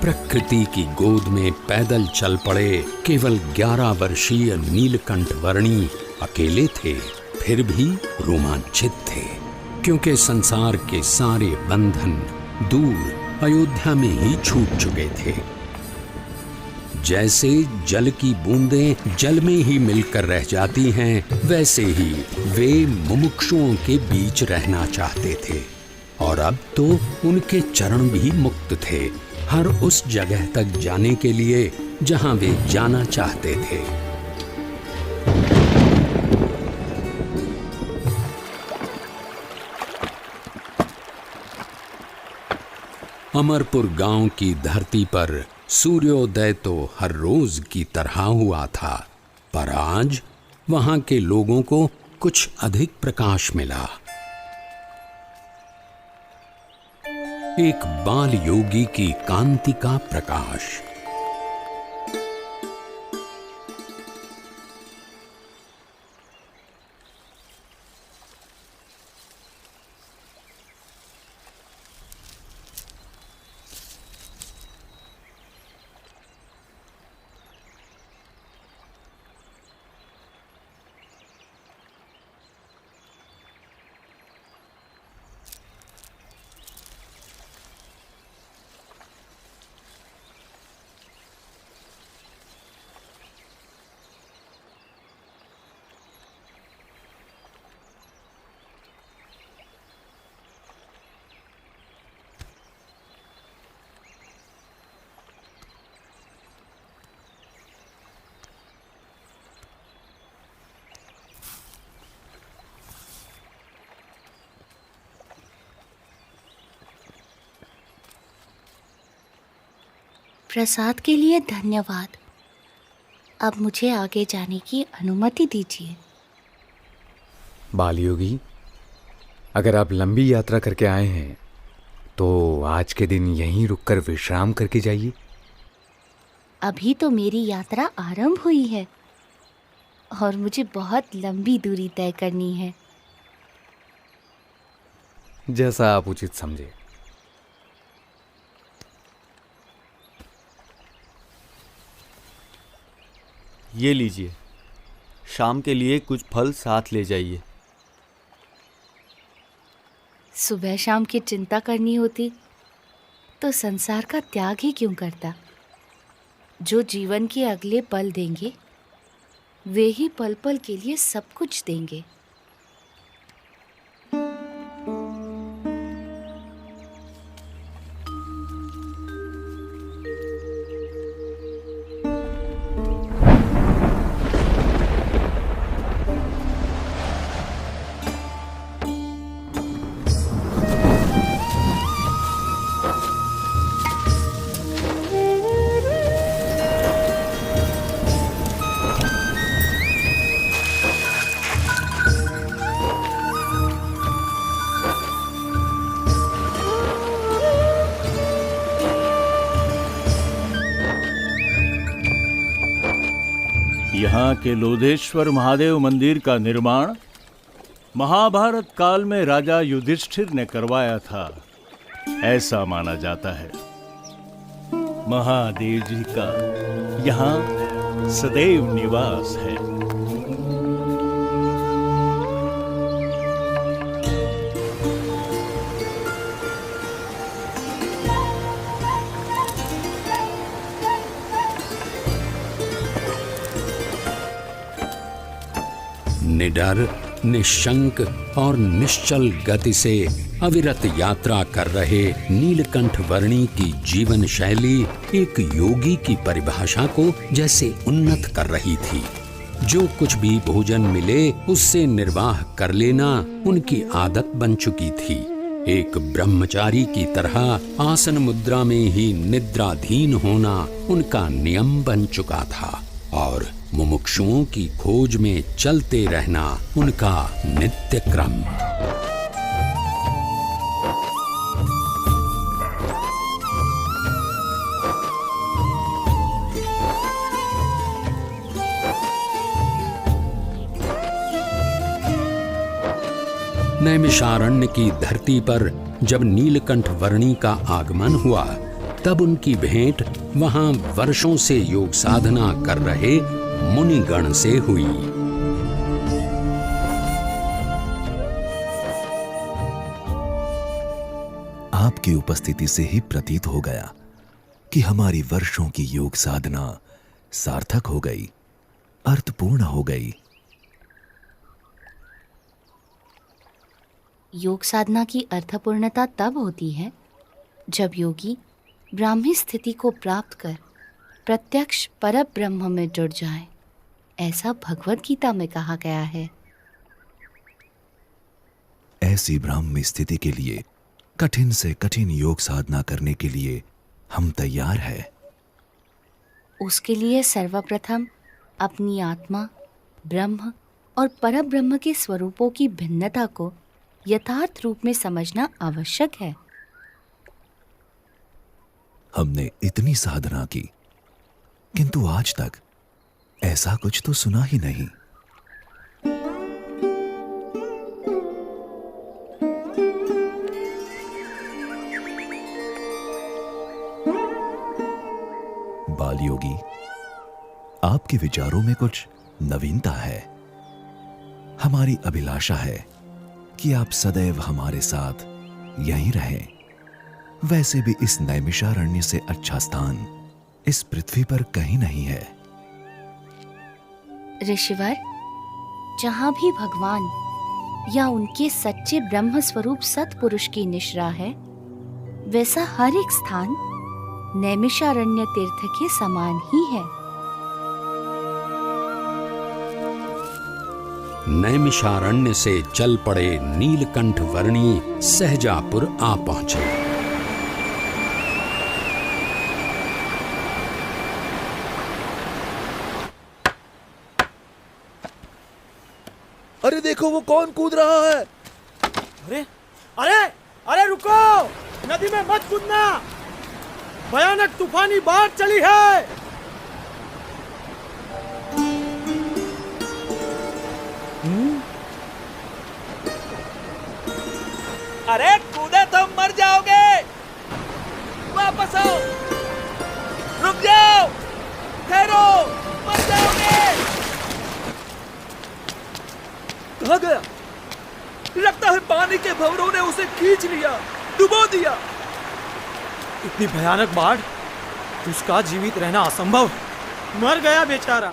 प्रकृति की गोद में पैदल चल पड़े केवल 11 वर्षीय नीलकंठ वर्णी अकेले थे, फिर भी रोमांचित थे, क्योंकि संसार के सारे बंधन दूर अयोध्या में ही छूट चुके थे। जैसे जल की बूंदें जल में ही मिलकर रह जाती हैं, वैसे ही वे मुमुक्षुओं के बीच रहना चाहते थे। और अब तो उनके चरण भी मुक्त थे, हर उस जगह तक जाने के लिए जहां वे जाना चाहते थे। अमरपुर गांव की धरती पर सूर्योदय तो हर रोज की तरह हुआ था, पर आज वहां के लोगों को कुछ अधिक प्रकाश मिला। एक बाल योगी की कांति का प्रकाश। प्रसाद के लिए धन्यवाद। अब मुझे आगे जाने की अनुमति दीजिए। बालयोगी, अगर आप लंबी यात्रा करके आए हैं तो आज के दिन यहीं रुककर विश्राम करके जाइए। अभी तो मेरी यात्रा आरंभ हुई है और मुझे बहुत लंबी दूरी तय करनी है। जैसा आप उचित समझे। ये लीजिए, शाम के लिए कुछ फल साथ ले जाइए। सुबह शाम की चिंता करनी होती तो संसार का त्याग ही क्यों करता। जो जीवन के अगले पल देंगे वे ही पल पल के लिए सब कुछ देंगे। यहाँ के लोधेश्वर महादेव मंदिर का निर्माण महाभारत काल में राजा युधिष्ठिर ने करवाया था, ऐसा माना जाता है। महादेव जी का यहाँ सदैव निवास है। निडर, निशंक और निश्चल गति से अविरत यात्रा कर रहे नीलकंठ वर्णी की जीवन शैली एक योगी की परिभाषा को जैसे उन्नत कर रही थी। जो कुछ भी भोजन मिले उससे निर्वाह कर लेना उनकी आदत बन चुकी थी। एक ब्रह्मचारी की तरह आसन मुद्रा में ही निद्राधीन होना उनका नियम बन चुका था और मुमुक्षुओं की खोज में चलते रहना उनका नित्य क्रम। नैमिषारण्य की धरती पर जब नीलकंठ वर्णी का आगमन हुआ तब उनकी भेंट वहां वर्षों से योग साधना कर रहे मुनिगण से हुई। आपकी उपस्थिति से ही प्रतीत हो गया कि हमारी वर्षों की योग साधना सार्थक हो गई, अर्थपूर्ण हो गई। योग साधना की अर्थपूर्णता तब होती है जब योगी ब्राह्मी स्थिति को प्राप्त कर प्रत्यक्ष परब्रह्म में जुड़ जाए। ऐसा भगवद गीता में कहा गया है। ऐसी ब्राह्मी स्थिति के लिए कठिन से कठिन योग साधना करने के लिए हम तैयार हैं। उसके लिए सर्वप्रथम अपनी आत्मा, ब्रह्म और परब्रह्म के स्वरूपों की भिन्नता को यथार्थ रूप में समझना आवश्यक है। हमने इतनी साधना की, किंतु आज तक ऐसा कुछ तो सुना ही नहीं। बाल योगी, आपके विचारों में कुछ नवीनता है। हमारी अभिलाषा है कि आप सदैव हमारे साथ यहीं रहें। वैसे भी इस नैमिषारण्य से अच्छा स्थान इस पृथ्वी पर कहीं नहीं है। ऋषिवर, जहां भी भगवान या उनके सच्चे ब्रह्म स्वरूप सत्पुरुष की निश्रा है, वैसा हर एक स्थान नैमिषारण्य तीर्थ के समान ही है। नैमिषारण्य से चल पड़े नीलकंठ वर्णी सहजापुर आ पहुंचे। अरे देखो वो कौन कूद रहा है। अरे अरे अरे रुको, नदी में मत कूदना, भयानक तूफानी बाढ़ चली है। अरे कूदे तो मर जाओगे, वापस आओ, रुक जाओ, ठहरो, मर जाओगे। कहाँ गया? लगता है पानी के भंवरों ने उसे खींच लिया, डुबो दिया। इतनी भयानक बाढ़, उसका जीवित रहना असंभव है। मर गया बेचारा।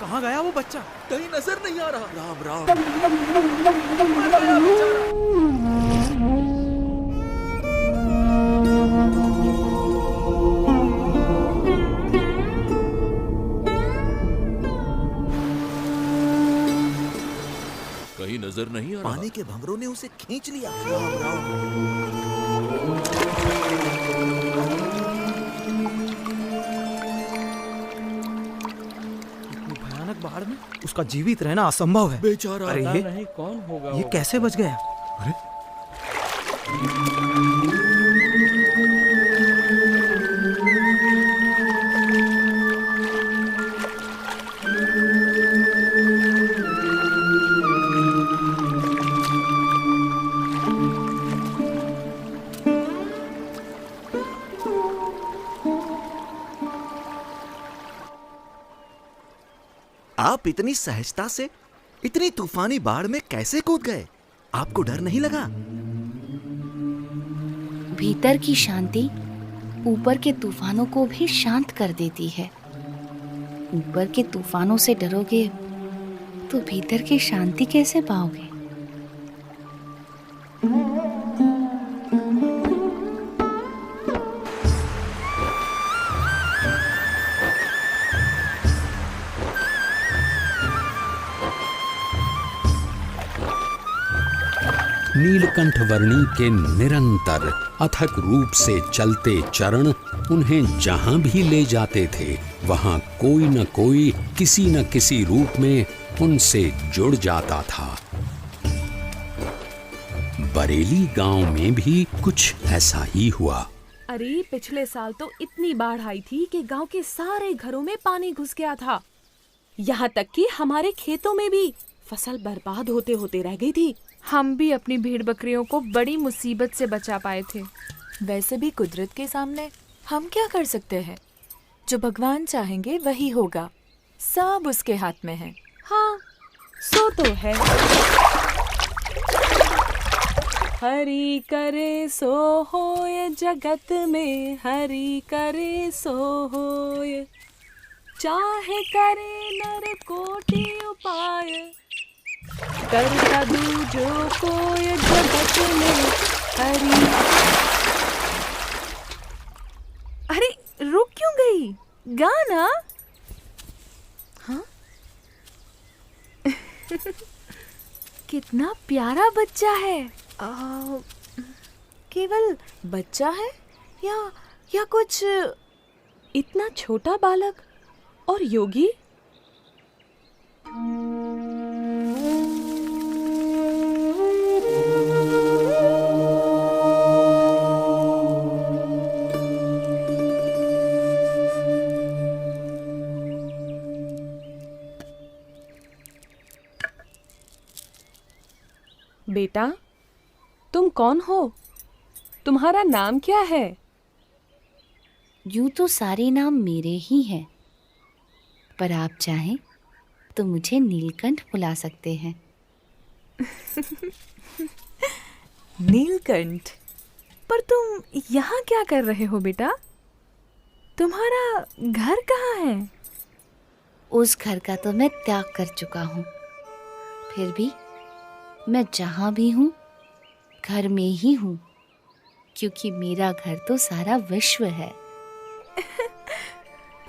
कहाँ गया वो बच्चा? कहीं नजर नहीं आ रहा। राम राम। मर गया बेचारा। कहीं नजर नहीं आ रहा। पानी के भंवरों ने उसे खींच लिया। राम राम। भयानक बाढ़ में उसका जीवित रहना असंभव है। बेचारा। अरे नहीं कौन होगा ये कैसे बच गया? अरे आप इतनी सहजता से इतनी तूफानी बाढ़ में कैसे कूद गए? आपको डर नहीं लगा? भीतर की शांति ऊपर के तूफानों को भी शांत कर देती है। ऊपर के तूफानों से डरोगे तो भीतर की शांति कैसे पाओगे? नीलकंठ वर्णी के निरंतर अथक रूप से चलते चरण उन्हें जहां भी ले जाते थे, वहां कोई न कोई किसी न किसी रूप में उनसे जुड़ जाता था। बरेली गांव में भी कुछ ऐसा ही हुआ। अरे पिछले साल तो इतनी बाढ़ आई थी कि गांव के सारे घरों में पानी घुस गया था। यहाँ तक कि हमारे खेतों में भी फसल बर्बाद होते होते रह गई थी। हम भी अपनी भेड़ बकरियों को बड़ी मुसीबत से बचा पाए थे। वैसे भी कुदरत के सामने हम क्या कर सकते हैं? जो भगवान चाहेंगे वही होगा। सब उसके हाथ में है। हाँ, सो तो है। हरि करे सो होय, जगत में हरि करे सो होय। चाहे करे नर कोटि उपाय, कर कदू जो कोय जगत में हरि। अरे रुक क्यों गई? गाना। हाँ? कितना प्यारा बच्चा है। केवल बच्चा है या कुछ इतना छोटा बालक और योगी? बेटा, तुम कौन हो? तुम्हारा नाम क्या है? यूं तो सारे नाम मेरे ही हैं, पर आप चाहें तो मुझे नीलकंठ बुला सकते हैं। नीलकंठ? पर तुम यहाँ क्या कर रहे हो बेटा? तुम्हारा घर कहाँ है? उस घर का तो मैं त्याग कर चुका हूँ। फिर भी मैं जहाँ भी हूँ घर में ही हूँ, क्योंकि मेरा घर तो सारा विश्व है।